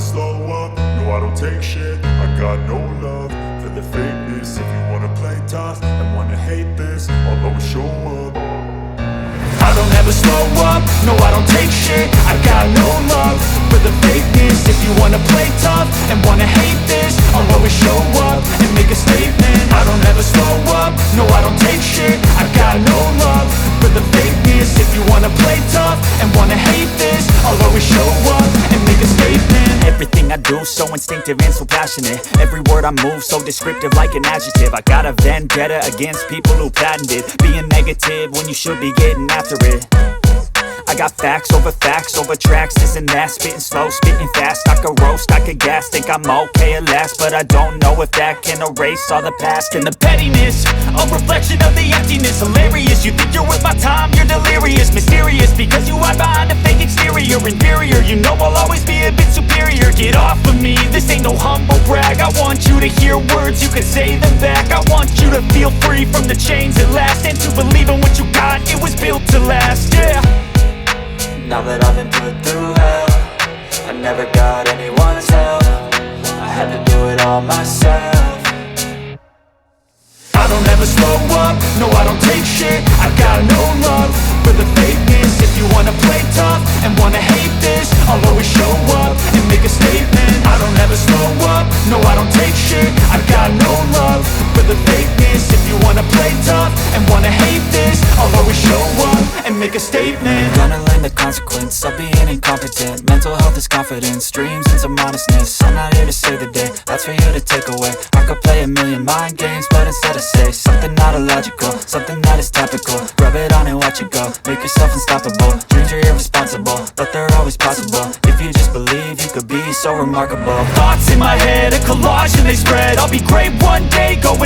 slow up, no I don't take shit. I got no love for the fakeness. If you wanna play tough and wanna hate this, I'll always show up. I don't ever slow up, no I don't take shit. I got no love for the fakeness. If you wanna play tough and wanna hate this, I'll always show up and make a statement. I don't ever slow up, no I don't take shit. I got no love for the fakeness. If you wanna play tough and wanna hate this, I'll always show up and make a statement. Everything I do so instinctive and so passionate. Every word I move so descriptive like an adjective. I got a vendetta against people who patented being negative when you should be getting after it. I got facts over tracks, this and that. Spitting slow, spitting fast, I could roast, I could gas. Think I'm okay at last, but I don't know if that can erase all the past. And the pettiness, a reflection of the emptiness. Hilarious, you think you're worth my time, you're delirious. Mysterious, because you hide behind a fake exterior. Inferior, you know I'll always be a bit superior. Get off of me, this ain't no humble brag. I want you to hear words, you can say them back. I want you to feel free from the chains at last, and to believe in what you got, it was built to last, yeah. Now that I've been put through hell, I never got anyone's help. I had to do it all myself. I don't ever slow up, no I don't take shit. I got no love for the fakeness. If you wanna play tough and wanna hate this, I'll always show up and make a statement. I don't ever slow up, no I don't take shit. I got no love for the fakeness. If you wanna play tough and wanna hate this, I'll always show up and make a statement. Gonna learn the consequence of being incompetent. Mental health is confidence, dreams and some honestness. I'm not here to save the day, that's for you to take away. I could play a million mind games, but instead I say something not illogical, something that is topical. Rub it on and watch it go, make yourself unstoppable. Dreams are irresponsible, but they're always possible. If you just believe, you could be so remarkable. Thoughts in my head, a collage and they spread. I'll be great one day, going